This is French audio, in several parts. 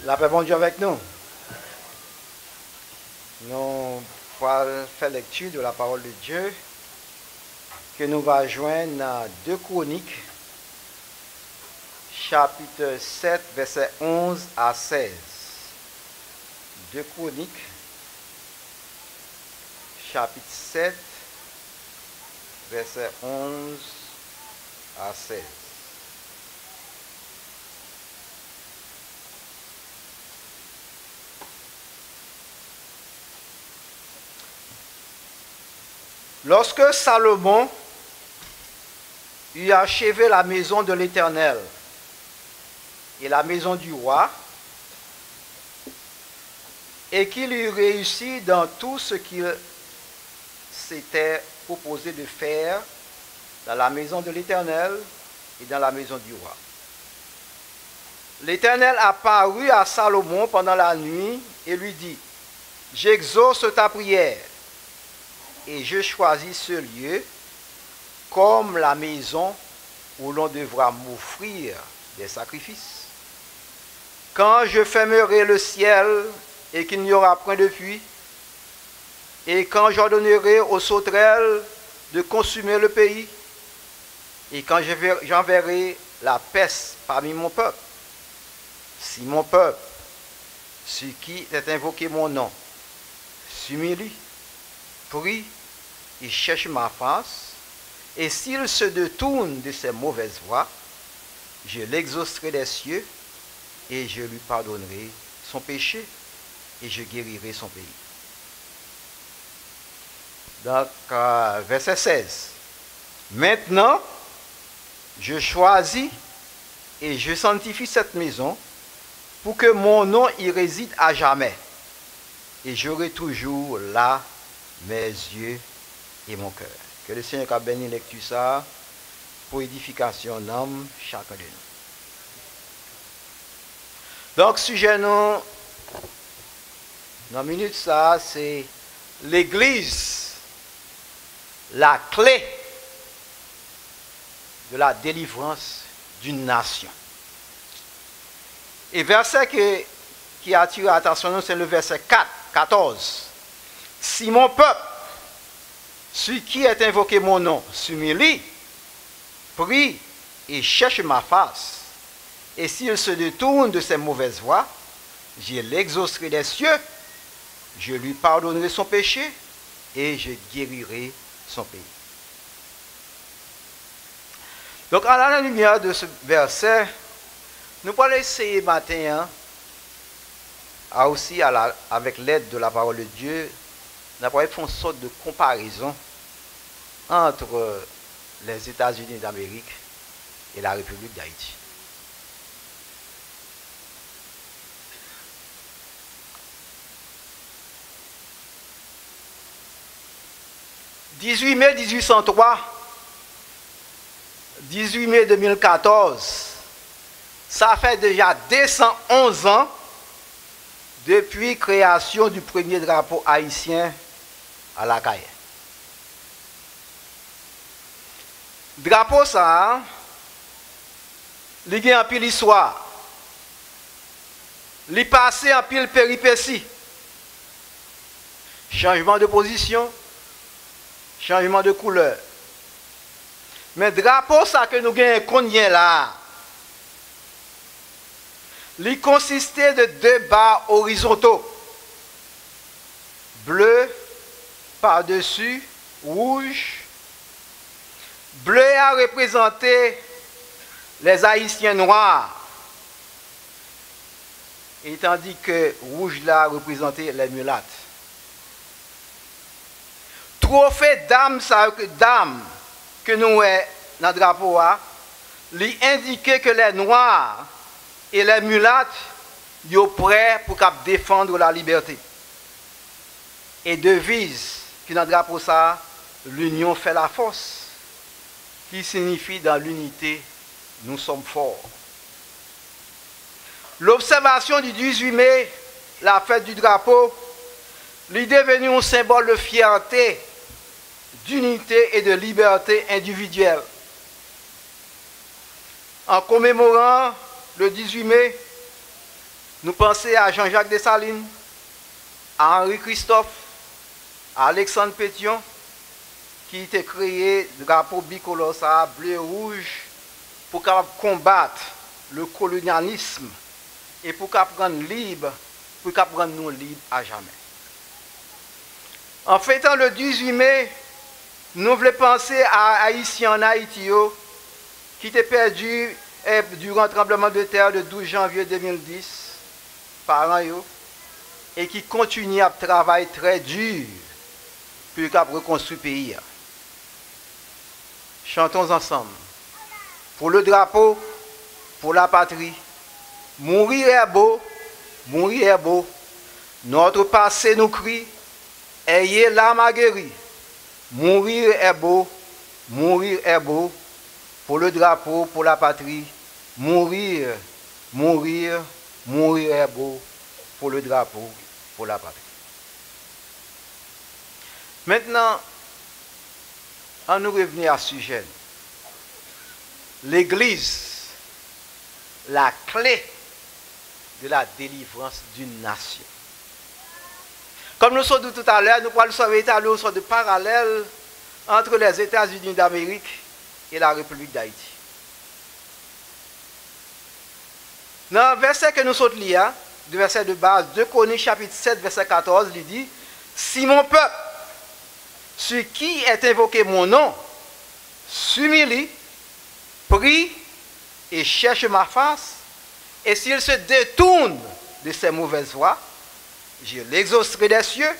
La paix bon Dieu avec nous. Nous allons faire lecture de la parole de Dieu que nous va joindre dans 2 Chroniques, chapitre 7, verset 11 à 16. 2 Chroniques, chapitre 7, verset 11 à 16. Lorsque Salomon eut achevé la maison de l'Éternel et la maison du roi, et qu'il eut réussi dans tout ce qu'il s'était proposé de faire dans la maison de l'Éternel et dans la maison du roi. L'Éternel apparut à Salomon pendant la nuit et lui dit, « J'exauce ta prière. Et je choisis ce lieu comme la maison où l'on devra m'offrir des sacrifices. Quand je fermerai le ciel et qu'il n'y aura point de pluie, et quand j'ordonnerai aux sauterelles de consumer le pays, et quand j'enverrai la peste parmi mon peuple, si mon peuple, sur qui est invoqué mon nom, s'humilie, prie et cherche ma face, et s'il se détourne de ses mauvaises voies, je l'exaucerai des cieux et je lui pardonnerai son péché et je guérirai son pays. Donc, verset 16. Maintenant, je choisis et je sanctifie cette maison pour que mon nom y réside à jamais. Et j'aurai toujours là mes yeux et mon cœur. Que le Seigneur a béni lecture ça pour édification d'âme chacun de nous. Donc, sujet nous, dans minute ça, c'est l'Église, la clé de la délivrance d'une nation. Et verset qui attire l'attention, c'est le verset 14. Si mon peuple, celui qui est invoqué mon nom, s'humilie, prie et cherche ma face, et s'il se détourne de ses mauvaises voies, je l'exaucerai des cieux, je lui pardonnerai son péché et je guérirai son pays. Donc, à la lumière de ce verset, nous allons essayer matin, aussi avec l'aide de la parole de Dieu, nous allons faire une sorte de comparaison entre les États-Unis d'Amérique et la République d'Haïti. « 18 mai 1803, 18 mai 2014, ça fait déjà 211 ans depuis création du premier drapeau haïtien à la Caille. Drapeau ça, il y a un pile histoire, il passé en pile péripéties, changement de position, changement de couleur. Mais drapeau ça que nous gagnons là, il consistait de 2 barres horizontaux, bleu par-dessus, rouge. Bleu a représenté les Haïtiens noirs, et tandis que rouge là a représenté les mulattes. Trophée d'âme que nous avons dans le drapeau, il indiquait que les noirs et les mulattes sont prêts pour défendre la liberté. Et devise qui dans le drapeau ça, l'union fait la force, qui signifie dans l'unité, nous sommes forts. L'observation du 18 mai, la fête du drapeau, est devenue un symbole de fierté, d'unité et de liberté individuelle. En commémorant le 18 mai, Nous pensons à Jean-Jacques Dessalines, à Henri Christophe, à Alexandre Pétion, qui était créé le drapeau bicolore, ça, bleu-rouge, pour combattre le colonialisme et pour prendre libre, pour prendre nous libres à jamais. En fêtant le 18 mai, nous voulons penser à Haïtiens en Haïti qui étaient perdus durant le tremblement de terre de 12 janvier 2010 par an et qui continuent à travailler très dur pour reconstruire le pays. Chantons ensemble. Pour le drapeau, pour la patrie. Mourir est beau, mourir est beau. Notre passé nous crie, ayez l'âme aguerrie. Mourir est beau, mourir est beau. Pour le drapeau, pour la patrie. Mourir, mourir, mourir est beau. Pour le drapeau, pour la patrie. Maintenant, on nous revient à ce sujet. L'Église, la clé de la délivrance d'une nation. Comme nous sommes dit tout à l'heure, nous pourrons établir une sorte de parallèle entre les États-Unis d'Amérique et la République d'Haïti. Dans le verset que nous sommes liés, le verset de base, 2 Chroniques chapitre 7, verset 14, il dit, si mon peuple, sur qui est invoqué mon nom, s'humilie, prie et cherche ma face, et s'il se détourne de ses mauvaises voies, je l'exaucerai des cieux,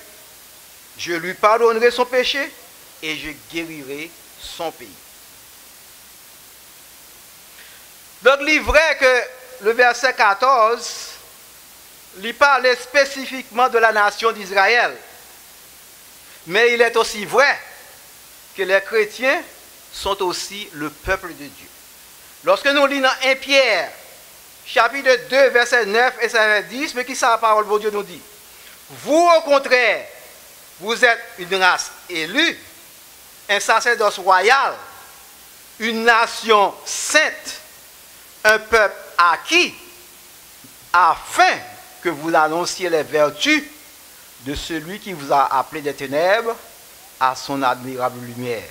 je lui pardonnerai son péché et je guérirai son pays. Donc il est vrai que le verset 14, il parlait spécifiquement de la nation d'Israël. Mais il est aussi vrai que les chrétiens sont aussi le peuple de Dieu. Lorsque nous lisons 1 Pierre, chapitre 2, verset 9 et verset 10, mais qui ça la parole de Dieu nous dit? Vous, au contraire, vous êtes une race élue, un sacerdoce royal, une nation sainte, un peuple acquis, afin que vous annonciez les vertus de celui qui vous a appelé des ténèbres à son admirable lumière.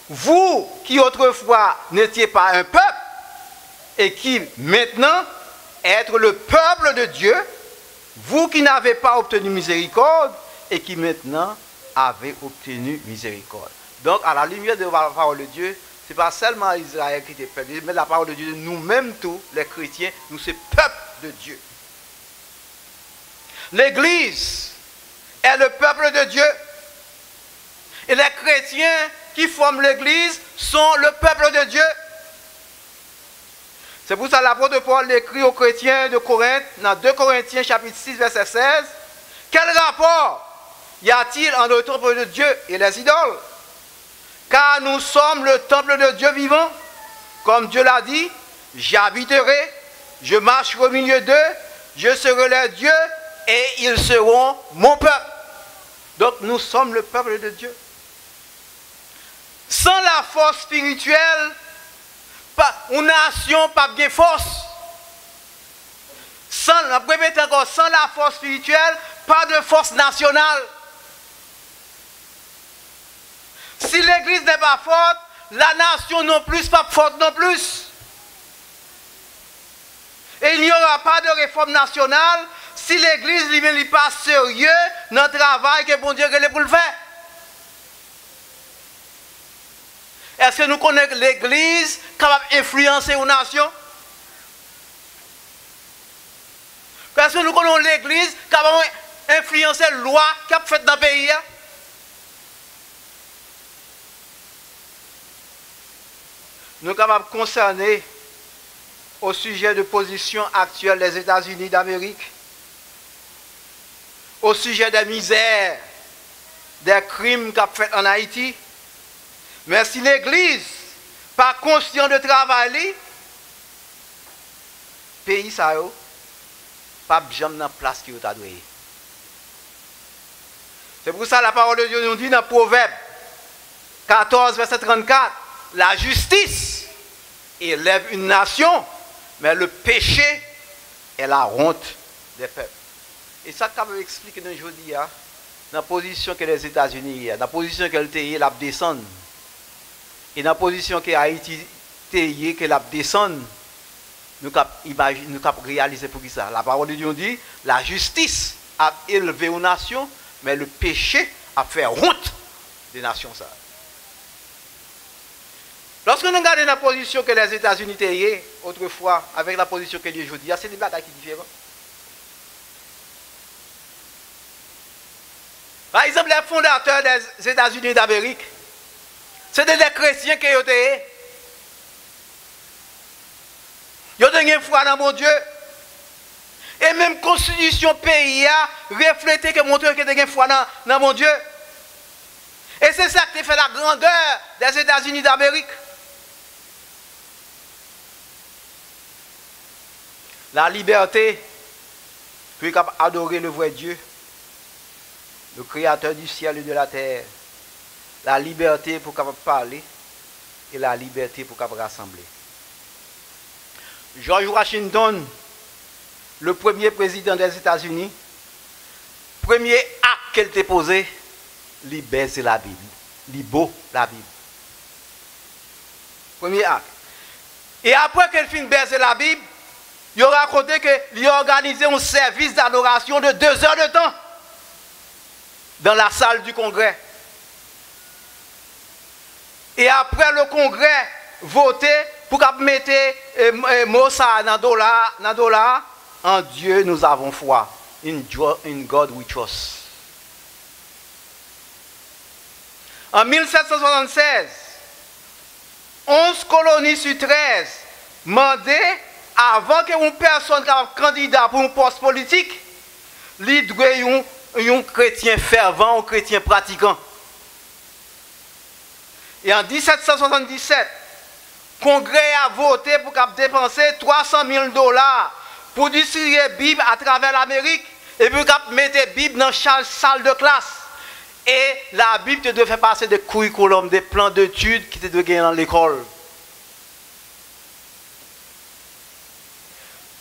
Vous qui autrefois n'étiez pas un peuple et qui maintenant êtes le peuple de Dieu, vous qui n'avez pas obtenu miséricorde et qui maintenant avez obtenu miséricorde. Donc à la lumière de la parole de Dieu, ce n'est pas seulement Israël qui était perdu, mais la parole de Dieu, nous-mêmes tous, les chrétiens, nous sommes peuple de Dieu. L'Église est le peuple de Dieu. Et les chrétiens qui forment l'Église sont le peuple de Dieu. C'est pour ça que l'apôtre Paul écrit aux chrétiens de Corinthe, dans 2 Corinthiens chapitre 6, verset 16, quel rapport y a-t-il entre le temple de Dieu et les idoles? Car nous sommes le temple de Dieu vivant. Comme Dieu l'a dit, j'habiterai, je marcherai au milieu d'eux, je serai leur Dieu et ils seront mon peuple. Donc nous sommes le peuple de Dieu. Sans la force spirituelle, une nation pas bien force. Sans la force spirituelle, pas de force nationale. Si l'Église n'est pas forte, la nation non plus pas forte non plus. Et il n'y aura pas de réforme nationale si l'Église n'est pas sérieux dans le travail que bon Dieu a pour le faire. Est-ce que nous connaissons l'Église capable d'influencer une nation? Est-ce que nous connaissons l'Église capable d'influencer la loi qui a fait dans le pays? Nous sommes capables de concerner au sujet de position actuelle des États-Unis d'Amérique, au sujet des misères, des crimes qu'a fait en Haïti. Mais si l'Église n'est pas consciente de travail, le pays ça yo pas jamais dans place qui est adoué. C'est pour ça que la parole de Dieu nous dit dans Proverbe 14, verset 34, la justice élève une nation, mais le péché est la honte des peuples. Et ça, quand même explique dans aujourd'hui, dans la position que les États-Unis, dans la position que le la descend, et dans la position que Haïti que la descend, nous avons réalisé pour qui ça. La parole de Dieu dit, la justice a élevé aux nations, mais le péché a fait honte des nations. Ça. Lorsque nous regardons la position que les États-Unis étaient autrefois, avec la position que Dieu aujourd'hui, c'est des batailles qui sont différentes. Par exemple, les fondateurs des États-Unis d'Amérique, c'était des chrétiens qui étaient. Ils ont une foi dans mon Dieu. Et même la constitution pays a reflété que mon Dieu a une foi dans mon Dieu. Et c'est ça qui fait la grandeur des États-Unis d'Amérique. La liberté, pour adorer le vrai Dieu, le créateur du ciel et de la terre. La liberté pour parler et la liberté pour rassembler. George Washington, le premier président des États-Unis, premier acte qu'elle t'a posé, libère c'est la Bible. Libo la Bible. Premier acte. Et après qu'elle finit de bercer la Bible, il a raconté qu'il a organisé un service d'adoration de 2 heures de temps dans la salle du Congrès. Et après le Congrès voté pour mettre Mossa dans dollar, en Dieu nous avons foi. In God we trust. En 1776, 11 colonies sur 13 demandaient, avant qu'une personne soit candidat pour un poste politique, il doit être un chrétien fervent, un chrétien pratiquant. Et en 1777, le Congrès a voté pour dépenser 300 000 $ pour distribuer la Bible à travers l'Amérique et pour mettre la Bible dans chaque salle de classe. Et la Bible devait faire passer des curriculums, des plans d'études qui devaient gagner dans l'école.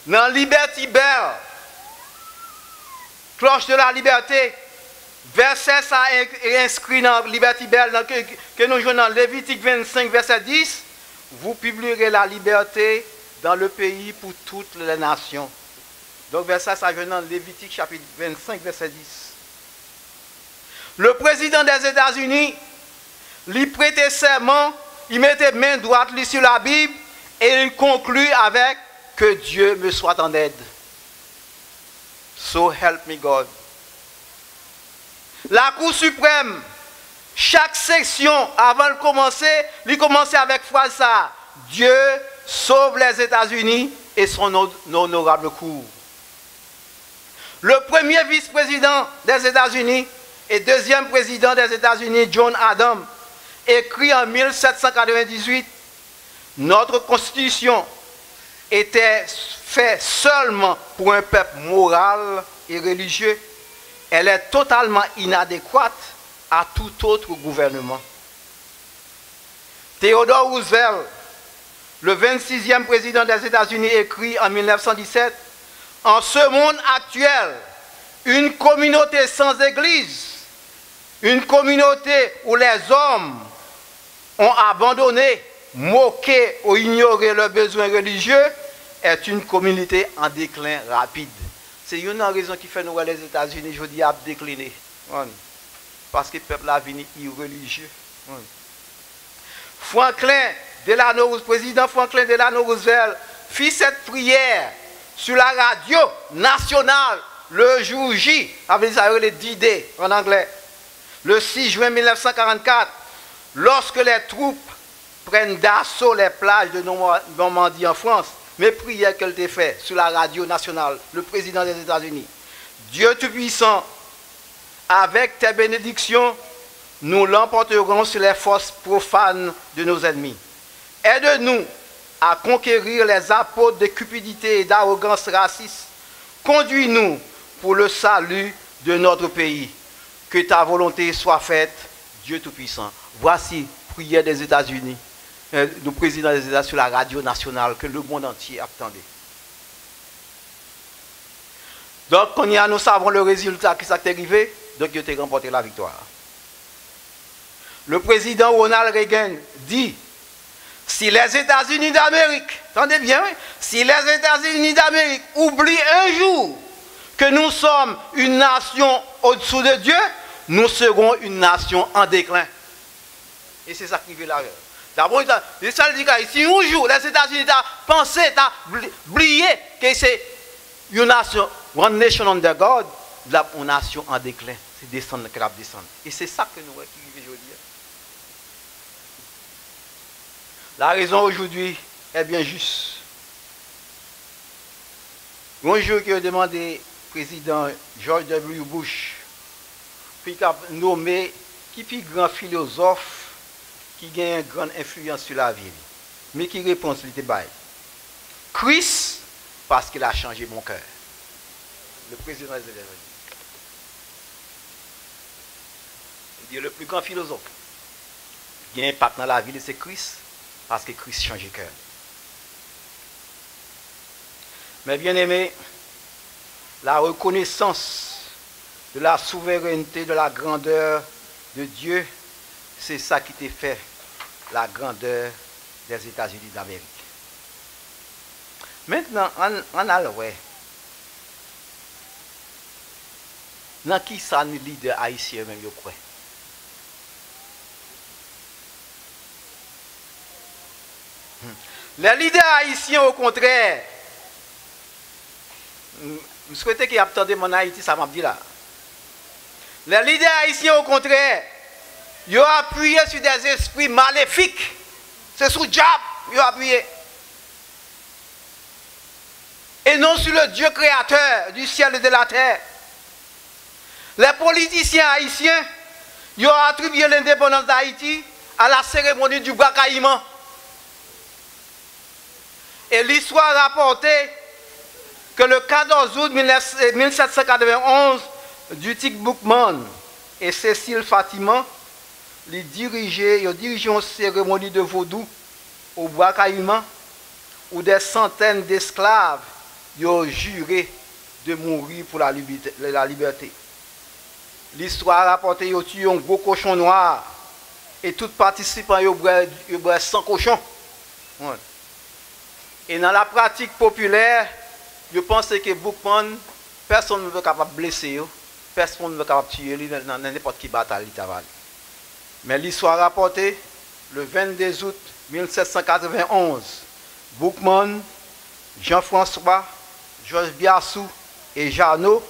Dans Liberty Bell, cloche de la liberté, verset ça est inscrit dans Liberty Bell, que nous jouons dans Lévitique 25, verset 10. Vous publierez la liberté dans le pays pour toutes les nations. Donc verset ça joue dans Lévitique chapitre 25, verset 10. Le président des États-Unis, lui prêtait serment, il mettait main droite sur la Bible et il conclut avec que Dieu me soit en aide. So help me God. La Cour suprême, chaque section, avant de commencer, il commençait avec phrase ça. Dieu sauve les États-Unis et son honorable cour. Le premier vice-président des États-Unis et deuxième président des États-Unis, John Adams, écrit en 1798, notre constitution était faite seulement pour un peuple moral et religieux. Elle est totalement inadéquate à tout autre gouvernement. Theodore Roosevelt, le 26e président des États-Unis, écrit en 1917, en ce monde actuel, une communauté sans église, une communauté où les hommes ont abandonné, moqué ou ignoré leurs besoins religieux, est une communauté en déclin rapide. C'est une raison qui fait nous les États-Unis aujourd'hui à décliner. Parce que le peuple a venu irreligieux. Président Franklin Delano Roosevelt fit cette prière sur la radio nationale le jour J, avec le D-Day en anglais, le 6 juin 1944, lorsque les troupes prennent d'assaut les plages de Normandie en France. Mais prière qu'elle t'a fait sur la radio nationale, le président des États-Unis. Dieu Tout-Puissant, avec tes bénédictions, nous l'emporterons sur les forces profanes de nos ennemis. Aide-nous à conquérir les apôtres de cupidité et d'arrogance raciste. Conduis-nous pour le salut de notre pays. Que ta volonté soit faite, Dieu Tout-Puissant. Voici, prière des États-Unis. Le président des États sur la radio nationale que le monde entier attendait. Donc, quand nous savons le résultat qui s'est arrivé, donc il a remporté la victoire. Le président Ronald Reagan dit, si les États-Unis d'Amérique, entendez bien, si les États-Unis d'Amérique oublient un jour que nous sommes une nation au-dessous de Dieu, nous serons une nation en déclin. Et c'est ça qui veut là. D'abord, ça dit que si un jour les États-Unis ont pensé, ont oublié que c'est une nation, one nation under God, une nation en déclin. C'est descendre, descendre. Et c'est ça que nous qui aujourd'hui. La raison aujourd'hui est bien juste. Un jour qui a demandé au président George W. Bush, puis qu'il a nommé qui est le plus grand philosophe qui a une grande influence sur la vie. Mais qui répond sur le débat? Christ, parce qu'il a changé mon cœur. Le président des États-Unis. Il dit le plus grand philosophe qui a un impact dans la vie, c'est Christ. Parce que Christ change le cœur. Mais bien aimé, la reconnaissance de la souveraineté, de la grandeur de Dieu, c'est ça qui t'a fait la grandeur des États-Unis d'Amérique. Maintenant, on a le ouais. Dans qui ça nous leader haïtien même, je crois. Les leaders haïtiens, au contraire, je souhaitais qu'il y ait attendu mon Haïti, ça m'a dit là. Les leaders haïtiens, au contraire, ils ont appuyé sur des esprits maléfiques. C'est sous diable, ils ont appuyé. Et non sur le Dieu créateur du ciel et de la terre. Les politiciens haïtiens, ils ont attribué l'indépendance d'Haïti à la cérémonie du bracaillement. Et l'histoire rapportait que le 14 août 1791, Dutic Boukman et Cécile Fatiman ils dirigeaient une cérémonie de vaudou au bracaillement où des centaines d'esclaves ont juré de mourir pour la liberté. L'histoire rapportait qu'ils ont tué un gros cochon noir et tous participants ont brûlé 100 cochons. Ouais. Et dans la pratique populaire, je pense que Boukman, personne ne veut capable de blesser, personne ne veut capable de tuer dans n'importe quelle bataille. Mais l'histoire rapportée, le 22 août 1791, Boukman, Jean-François, Georges Biassou et Jeannot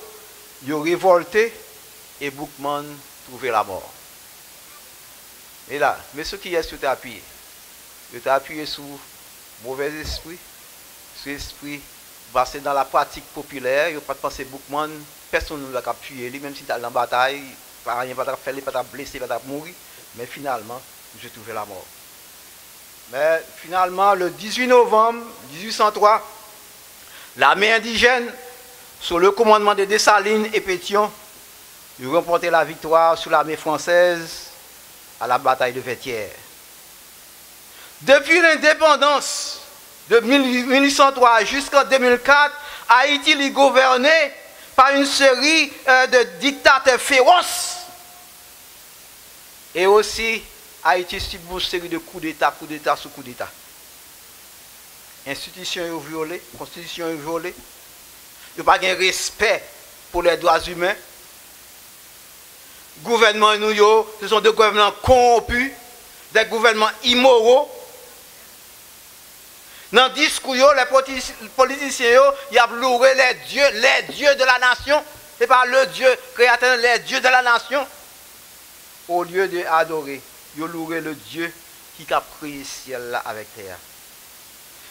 ont révolté et Boukman trouvé la mort. Et là, mais ce qui est sur appuyé, il est appuyé sur mauvais esprit, sur l'esprit basé dans la pratique populaire, il n'y a pas de penser Boukman, personne ne l'a tué, même si tu es dans la bataille, rien ne va faire, pas blessé, pas mourir, mais finalement, j'ai trouvé la mort. Mais finalement, le 18 novembre 1803, l'armée indigène, sous le commandement de Dessalines et Pétion, a remporté la victoire sur l'armée française à la bataille de Vertières. Depuis l'indépendance de 1803 jusqu'en 2004, Haïti est gouverné par une série de dictateurs féroces. Et aussi, Haïti subit une série de coups d'État sous coups d'État. Institutions violées, constitution violée. Il n'y a pas de respect pour les droits humains. Gouvernements, ce sont des gouvernements corrompus, des gouvernements immoraux. Dans le discours, les politiciens, ils ont loué les dieux de la nation. Ce n'est pas le Dieu créateur, les dieux de la nation. Au lieu d'adorer, ils ont loué le Dieu qui a créé le ciel là avec terre.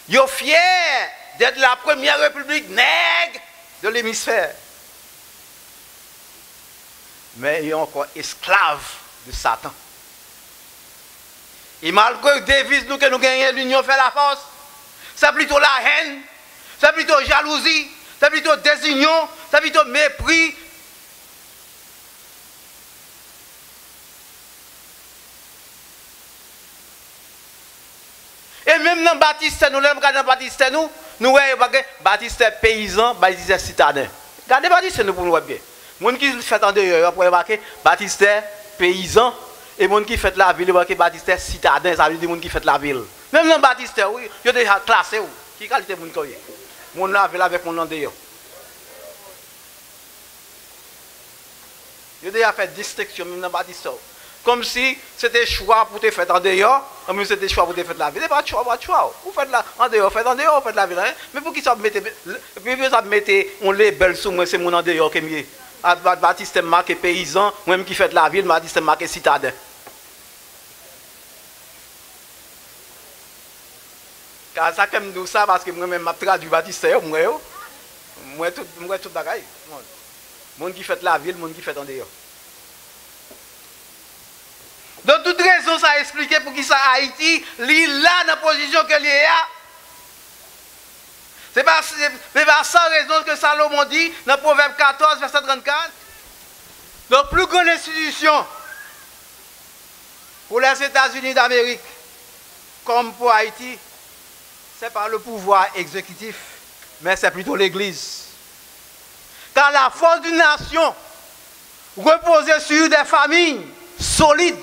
Ils sont fiers d'être la première république nègre de l'hémisphère. Mais ils sont encore esclaves de Satan. Et malgré que devise nous que nous gagnons, l'union fait la force. C'est plutôt la haine, c'est plutôt jalousie, c'est plutôt désunion, c'est plutôt mépris. Et même dans Baptiste, nous voyons Baptiste paysan, Baptiste citadin. Regardez Baptiste nous pour nous voir bien. Les gens qui fait en dehors, pour remarquer Baptiste paysan, et les gens qui fait la ville, remarquer Baptiste citadin, ça veut dire les gens qui fait la ville. Même dans Baptiste, oui, il y a déjà classé. Qui qualité de gens qui mon la ville avec mon nom dehors. Il y a déjà fait distinction même dans Baptiste. Comme si c'était choix pour te faire en dehors, comme si c'était choix pour te faire la ville. Ce n'est pas choix. Vous faites en dehors, vous faites la ville. Hein? Mais pour qui ça mettez on les belles sous moi, c'est mon en dehors qui est mieux. Baptiste marqué paysan, moi-même qui fait la ville, Baptiste marqué citadin. Car ça comme nous ça parce que moi-même m'a traduit Baptiste, moi tout bagaille. Monde qui fait la ville, monde qui fait en dehors. De toute raison, ça a expliqué pour qui ça Haïti, il là dans la position que est là. C'est pas sans raison que Salomon dit dans Proverbe 14, verset 34. La plus grande institution pour les États-Unis d'Amérique, comme pour Haïti, ce n'est pas le pouvoir exécutif, mais c'est plutôt l'Église. Car la force d'une nation repose sur des familles solides,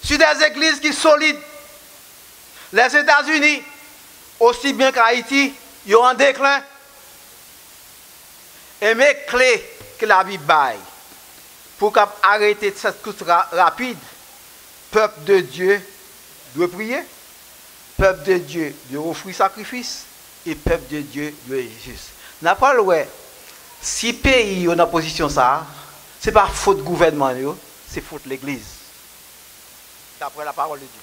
sur des églises qui sont solides. Les États-Unis, aussi bien qu'Haïti, ils ont un déclin. Et mes clés que la Bible baille pour arrêter cette course rapide, peuple de Dieu doit prier, peuple de Dieu doit offrir sacrifice, et peuple de Dieu doit être juste. N'a pas le ouais. Si le pays est en position ça, ce n'est pas faute du gouvernement, c'est faute de l'Église. D'après la parole de Dieu.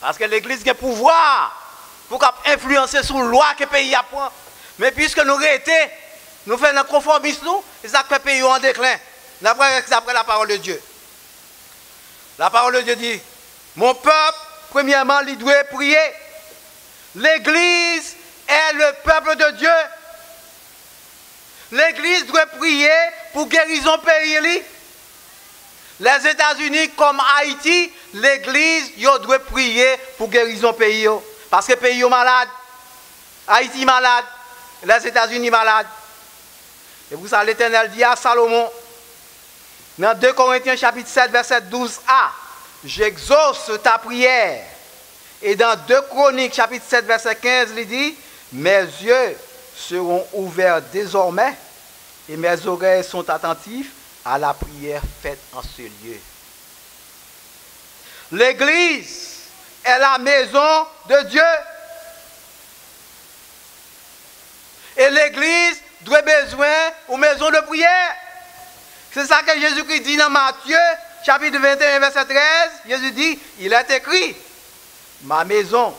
Parce que l'Église a le pouvoir pour influencer sur la loi que le pays apprend. Mais puisque nous arrêtons, nous faisons un conformisme, et ça fait le pays en déclin. D'après la parole de Dieu. La parole de Dieu dit, mon peuple, premièrement, il doit prier. L'Église est le peuple de Dieu. L'Église doit prier pour guérison pays. Les États-Unis comme Haïti, l'Église doit prier pour guérison pays. Parce que le pays est malade. Haïti est malade. Les États-Unis sont malades. Et vous savez, l'Éternel dit à Salomon, dans 2 Corinthiens chapitre 7, verset 12a, j'exauce ta prière. Et dans 2 Chroniques chapitre 7, verset 15, il dit, mes yeux seront ouverts désormais et mes oreilles sont attentives à la prière faite en ce lieu. L'Église est la maison de Dieu. Et l'Église doit besoin d'une maison de prière. C'est ça que Jésus-Christ dit dans Matthieu, chapitre 21, verset 13. Jésus dit, il est écrit, ma maison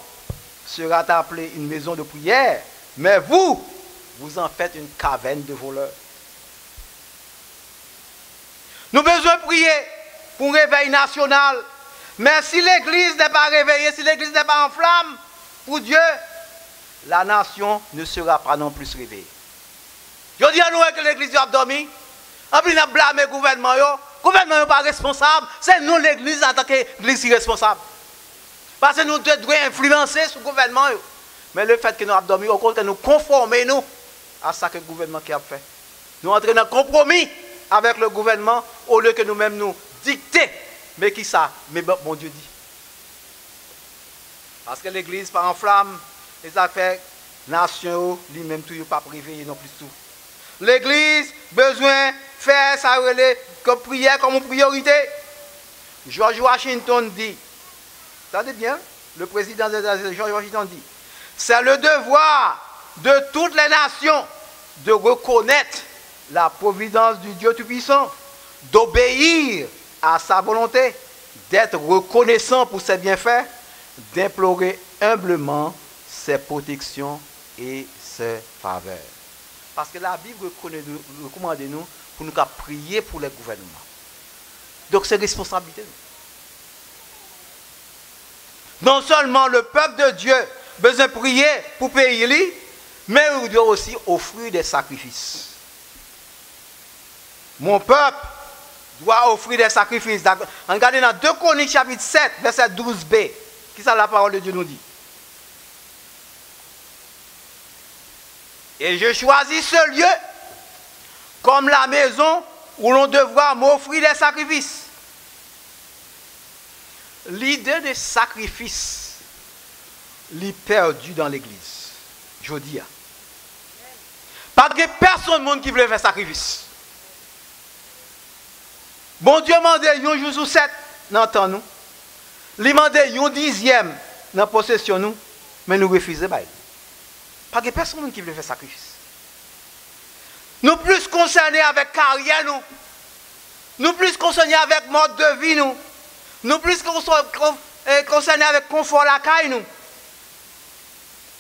sera appelée une maison de prière, mais vous en faites une caverne de voleurs. Nous avons besoin de prier pour un réveil national. Mais si l'Église n'est pas réveillée, si l'Église n'est pas en flamme pour Dieu, la nation ne sera pas non plus réveillée. Je dis à nous que l'Église a dormi. En plus, on a blâmé le gouvernement. Le gouvernement n'est pas responsable. C'est nous, l'Église, en tant qu'Église, responsable. Parce que nous devons influencer sur le gouvernement. Mais le fait que nous avons dormi, au contraire, nous conformons à ce que le gouvernement a fait. Nous entrons dans un compromis avec le gouvernement au lieu que nous-mêmes nous dicter. Mais qui ça? Mais bon Dieu dit. Parce que l'Église pas en flamme, les affaires nation, lui-même tout pas privé non plus tout. L'Église besoin faire ça comme prière comme une priorité. George Washington dit, attendez bien, le président des États-Unis, George Washington dit, c'est le devoir de toutes les nations de reconnaître la providence du Dieu Tout-Puissant, d'obéir à sa volonté, d'être reconnaissant pour ses bienfaits, d'implorer humblement ses protections et ses faveurs. Parce que la Bible recommande nous pour nous prier pour les gouvernements. Donc c'est responsabilité. Non seulement le peuple de Dieu besoin de prier pour payer, mais il doit aussi offrir des sacrifices. Mon peuple doit offrir des sacrifices. Regardez dans 2 Chroniques chapitre 7, verset 12b. Qui ça la parole de Dieu nous dit? Et je choisis ce lieu comme la maison où l'on devra m'offrir des sacrifices. L'idée de sacrifice est perdue dans l'église. Je dis. Parce que personne qui veut faire sacrifice. Bon Dieu m'a demandé un jour sur 7 dans temps nous. Il m'a demandé un 10e dans la possession nous, mais nous refusons. Parce que personne qui veut faire sacrifice. Nous plus concernés avec carrière nous. Nous plus concernés avec mode de vie nous. Nous plus concernés avec confort la caille nous.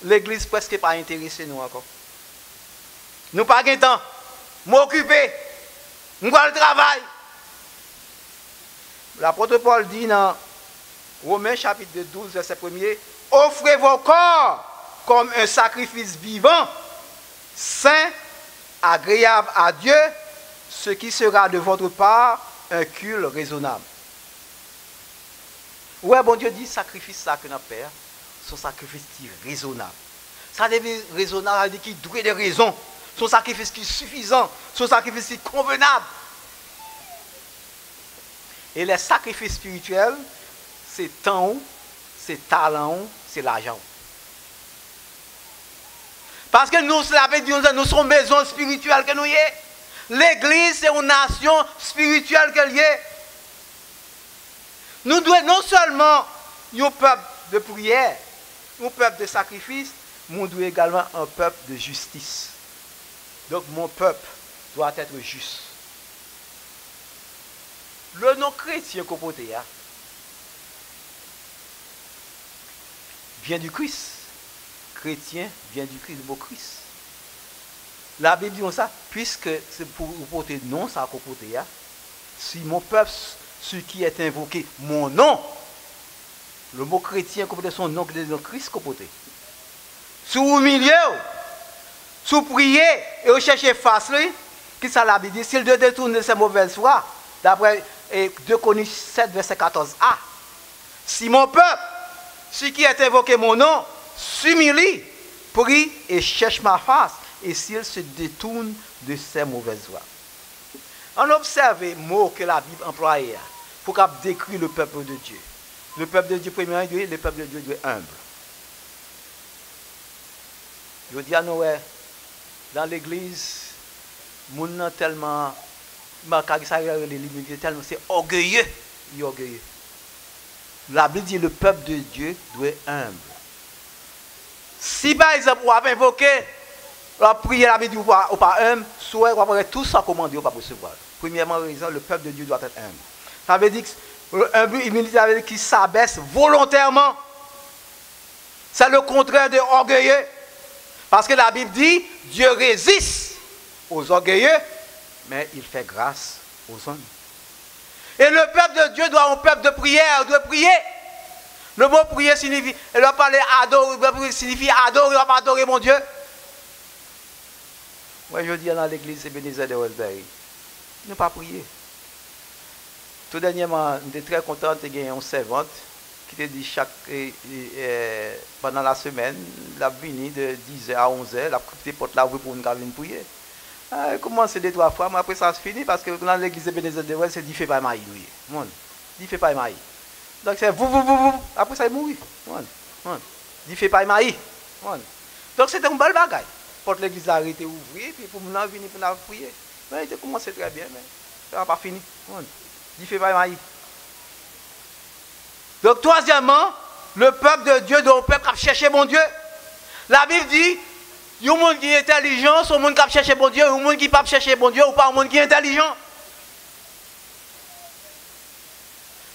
L'église presque pas intéressée nous encore. Nous pas de temps. M'occuper. Nous avons le travail. L'apôtre Paul dit dans Romains chapitre 12, verset 1er, offrez vos corps comme un sacrifice vivant, saint, agréable à Dieu, ce qui sera de votre part un culte raisonnable. Ouais, bon Dieu dit sacrifice ça que nous père, son sacrifice qui est raisonnable. Ça devient raisonnable, ça dit qu'il doit des raisons. Son sacrifice qui est suffisant, son sacrifice qui est convenable. Et les sacrifices spirituels, c'est temps, c'est talent, c'est l'argent. Parce que nous sommes maison spirituelle que nous y est. L'église, c'est une nation spirituelle que y est. Nous devons non seulement un peuple de prière, un peuple de sacrifice, mais nous devons également un peuple de justice. Donc mon peuple doit être juste. Le nom chrétien qu'on porte vient du Christ. Chrétien vient du Christ, le mot Christ. La Bible dit ça, puisque c'est pour porter nom, ça qu'on porte si mon peuple, ce qui est invoqué, mon nom, le mot chrétien qu'on porte son nom, c'est le nom Christ qu'on porte. Si vous milieu, si vous priez et vous cherchez face, qui ça la Bible dit, s'il doit détourner ses mauvaises voies, d'après 2 Chroniques 7, verset 14a. Si mon peuple, ce qui est invoqué mon nom, s'humilie, prie et cherche ma face, et s'il se détourne de ses mauvaises voies. On observe les mots que la Bible emploie pour décrire le peuple de Dieu. Le peuple de Dieu, premièrement, le peuple de Dieu doit être humble. Je dis à Noël, dans l'église, mon nom tellement. C'est orgueilleux. Orgueilleux. La Bible dit le peuple de Dieu doit être humble. Si par exemple, on va invoquer, la prière, la Bible dit ou pas humble, soit on va tout ça commandé, on va recevoir. Premièrement, le peuple de Dieu doit être humble. Ça veut dire que humilité qui s'abaisse volontairement. C'est le contraire de orgueilleux. Parce que la Bible dit Dieu résiste aux orgueilleux, mais il fait grâce aux hommes. Et le peuple de Dieu doit être un peuple de prière, doit prier. Le mot prier signifie, il va parler adorer, signifie adorer, il va pas adorer mon Dieu. Moi je dis dans l'église, c'est Bénézet de Wellberry. Ne pas prier. Tout dernièrement, j'étais très content de gagner une servante qui te dit pendant la semaine, la venue de 10h à 11h, la coupé porte la rue pour une venir prier. Ah, commencé 2-3 fois, mais après ça se finit parce que dans l'église de Bénézet de Well, c'est dit fait pas maï. Dit fait pas maï. Donc c'est vous. Après ça il mourit. Dit fait pas maï. Donc c'était une belle bagaille. Porte l'église arrêtée ouvrir puis pour nous venir pour nous prier. Mais il a commencé très bien, mais ça n'a pas fini. Dit fait pas maï. Donc troisièmement, le peuple de Dieu doit un peuple qui cherche mon Dieu. La Bible dit il y a un monde qui est intelligent, c'est un monde qui cherche bon Dieu, un monde qui ne peut pas chercher bon Dieu, ou pas un monde qui est intelligent.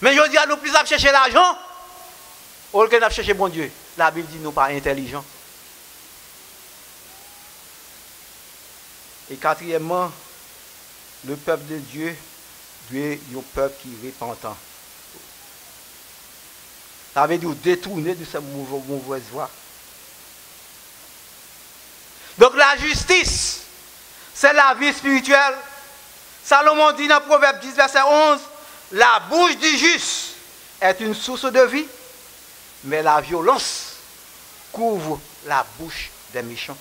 Mais je dis à nous plus à chercher l'argent, au lieu de chercher bon Dieu. La Bible dit nous pas intelligents. Et quatrièmement, le peuple de Dieu doit être un peuple qui est repentant. Ça veut dire détourner de cette mauvaise voie. Donc la justice, c'est la vie spirituelle. Salomon dit dans Proverbe 10, verset 11, la bouche du juste est une source de vie, mais la violence couvre la bouche des méchants.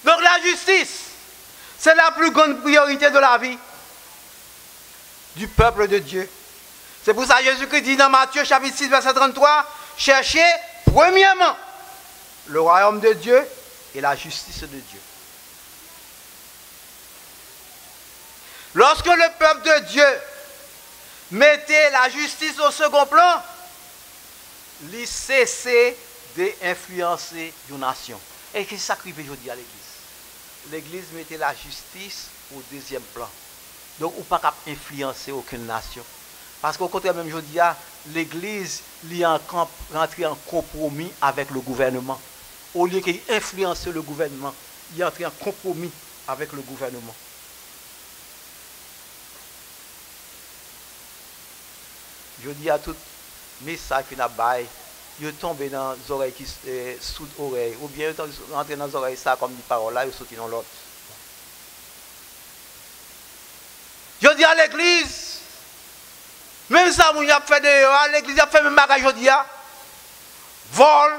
Donc la justice, c'est la plus grande priorité de la vie du peuple de Dieu. C'est pour ça que Jésus-Christ dit dans Matthieu chapitre 6, verset 33, cherchez premièrement le royaume de Dieu et la justice de Dieu. Lorsque le peuple de Dieu mettait la justice au second plan, il cessait d'influencer une nation. Et qu'est-ce que ça arrive aujourd'hui à l'église? L'église mettait la justice au deuxième plan. Donc, on ne peut pas influencer aucune nation. Parce qu'au contraire, même aujourd'hui, l'église est rentrée en compromis avec le gouvernement. Au lieu d'influencer le gouvernement, il est entré en compromis avec le gouvernement. Je dis à tout message qui n'a pas, il tombe dans les oreilles qui sous oreilles, ou bien il rentre dans les oreilles ça comme des paroles là, il saute dans l'autre. Je dis à l'église, même ça, il a fait dehors, l'église a fait même bagage, je dis, vol,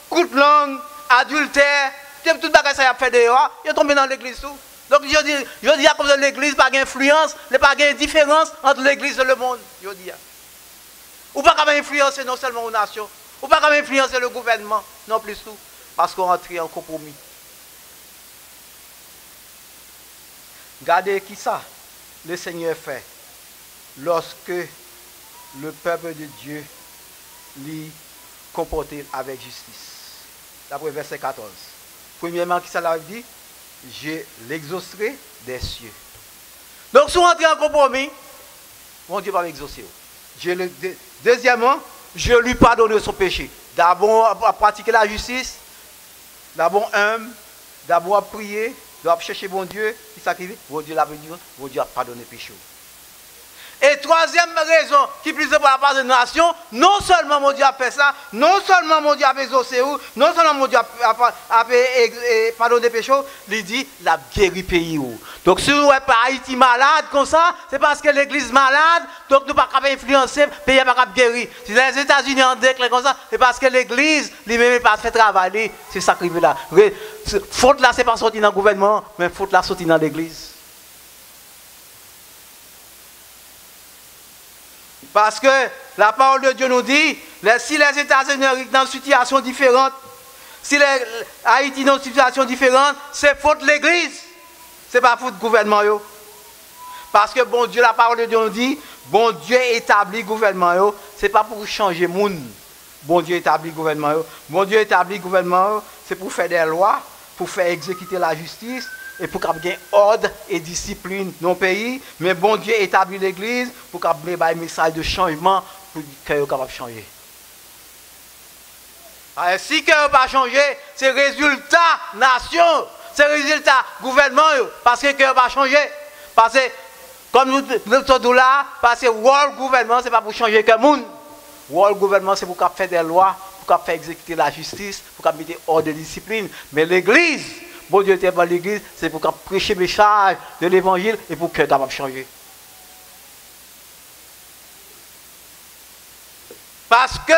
coup de langue, adultère, tout bagage ça a fait dehors, il est tombé dans l'église tout. Donc je dis à cause de l'église, pas d'influence, pas de différence entre l'église et le monde, je dis. Ou pas influencer non seulement aux nations, ou pas influencer le gouvernement, non plus tout, parce qu'on rentre en compromis. Regardez qui ça, le Seigneur fait, lorsque le peuple de Dieu l'y comporté avec justice. D'après verset 14. Premièrement, qui ça l'a dit? Je l'exaucerai des cieux. Donc, si on rentre en compromis, mon Dieu va m'exaucer. Deuxièmement, je lui pardonne son péché. D'abord, à pratiquer la justice. D'abord, d'abord, à prier. D'abord, chercher bon Dieu. Qui s'active? Bon Dieu l'a béni. Bon Dieu a pardonné le péché. Et troisième raison qui plus pour la part de la nation, non seulement mon Dieu a fait ça, non seulement mon Dieu a exaucé, non seulement mon Dieu a pardonné les péchés, il dit la guéri pays. Donc si vous n'êtes pas Haïti malade comme ça, c'est parce que l'église malade, donc nous ne pouvons pas influencer, le pays n'est pas guéri. Si les États-Unis en déclarent comme ça, c'est parce que l'église lui-même n'a pas fait travailler, c'est ça qui est là. Faute là, ce n'est pas sorti dans le gouvernement, mais faute là, sorti dans l'église. Parce que la parole de Dieu nous dit, si les États-Unis sont dans une situation différente, si Haïti est dans une situation différente, c'est faute de l'Église. Ce n'est pas faute du gouvernement. Parce que bon Dieu, la parole de Dieu nous dit, bon Dieu établit le gouvernement. Ce n'est pas pour changer le monde. Bon Dieu établit le gouvernement. Bon Dieu établit le gouvernement, c'est pour faire des lois, pour faire exécuter la justice. Et pour qu'il y ait ordre et discipline dans le pays, mais bon Dieu établit l'église pour qu'il y ait un message de changement pour qu'il soit capable de changer. Alors, si qu'il n'a pas changé, c'est résultat nation, c'est résultat gouvernement, parce que qu'il n'a pas changé. Parce que, comme nous sommes là, parce que le gouvernement, ce n'est pas pour changer que le monde. Le gouvernement, c'est pour qu'il fasse des lois, pour qu'il fasse exécuter la justice, pour qu'il mette ordre et discipline. Mais l'église, bon Dieu était dans l'église, c'est pour prêcher le message de l'évangile et pour que capable de changer. Parce que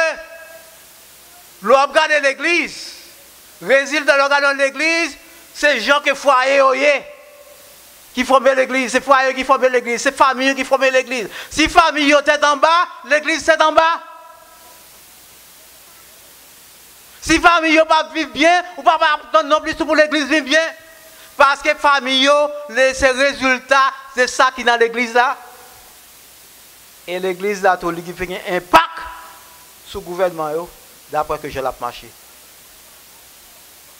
l'organe de l'église, résultat de l'organe de l'église, c'est les gens qui foyer qui forment l'église, c'est foyer qui forment l'église, c'est famille qui forment l'église. Si famille est en bas, l'église est en bas. Si la famille ne pas vivre bien, ou pas attendre non plus pour l'église vivre bien. Parce que la famille, c'est le résultat de ça qui est dans l'église là. Et l'église là, qui fait un impact sur le gouvernement, d'après que je l'ai marché.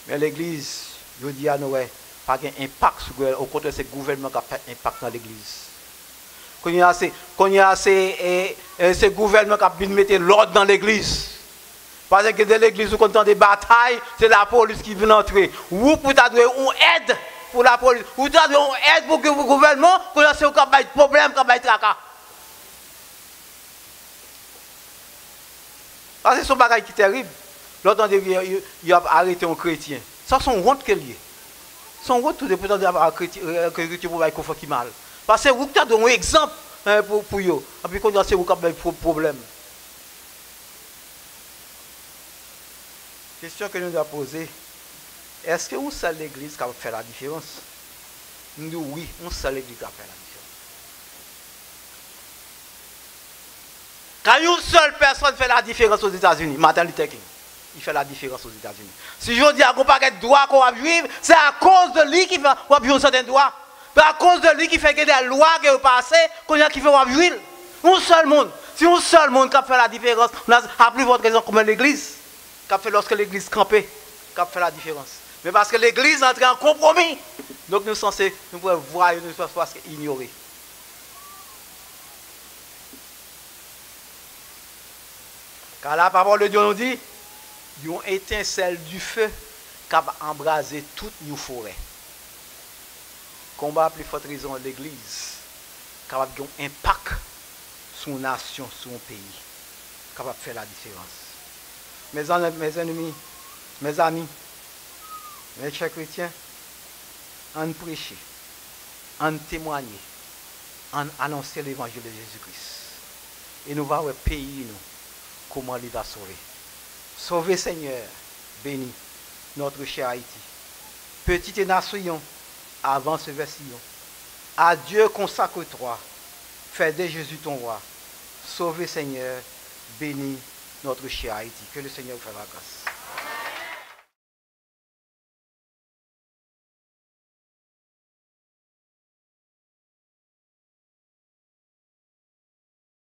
Mais l'église, je dis à nous, pas un impact sur le gouvernement. Au contraire, c'est le gouvernement qui a fait un impact dans l'église. Quand il y a ce gouvernement qui a mis l'ordre dans l'église. Parce que dans l'église, quand on a des batailles, c'est la police qui vient entrer. Ou pour t'adouer une aide pour la police. Ou t'adouer une aide pour le gouvernement, pour lancer un problème, un tracas. Parce que c'est un bagage qui est terrible. L'autre, il a arrêté un chrétien. Ça, c'est une honte qu'il y a. C'est une honte tout dépend d'avoir un chrétien pour faire qui mal. Parce que vous avez un exemple pour eux. Et puis, quand vous avez un problème. Question que nous avons posée. Est-ce que une seule église qui fait la différence? Nous, oui, une seule église qui fait la différence. Quand une seule personne fait la différence aux États-Unis, Martin Luther King, il fait la différence aux États-Unis. Si je dis qu'on n'a pas de droit qu'on va vivre, c'est à cause de lui qui fait un certain droit. C'est à cause de lui qui fait que des lois qui sont passées, qu'on a qui fait vivre. Un seul monde. Si un seul monde qui fait la différence, on n'a plus votre raison comme l'église, qui fait lorsque l'église campait, qui fait la différence. Mais parce que l'église entre en compromis, donc nous sommes censés, nous pouvons voir, nous pouvons parce ignorer. Car la parole de Dieu nous dit, une étincelle du feu qui a embrasé toute une forêt. Combat plus forte raison de l'église, qui a un impact sur une nation, sur un pays, capable de faire la différence. Mes ennemis, mes amis, mes chers chrétiens, en prêcher, en témoigner, en annoncer l'évangile de Jésus-Christ. Et nous allons voir pays, nous, comment il va sauver. Sauver Seigneur, béni notre cher Haïti. Petite nation, avant ce version. À Dieu consacre-toi. Fais de Jésus ton roi. Sauver Seigneur, béni notre cher Haïti. Que le Seigneur vous fasse la grâce.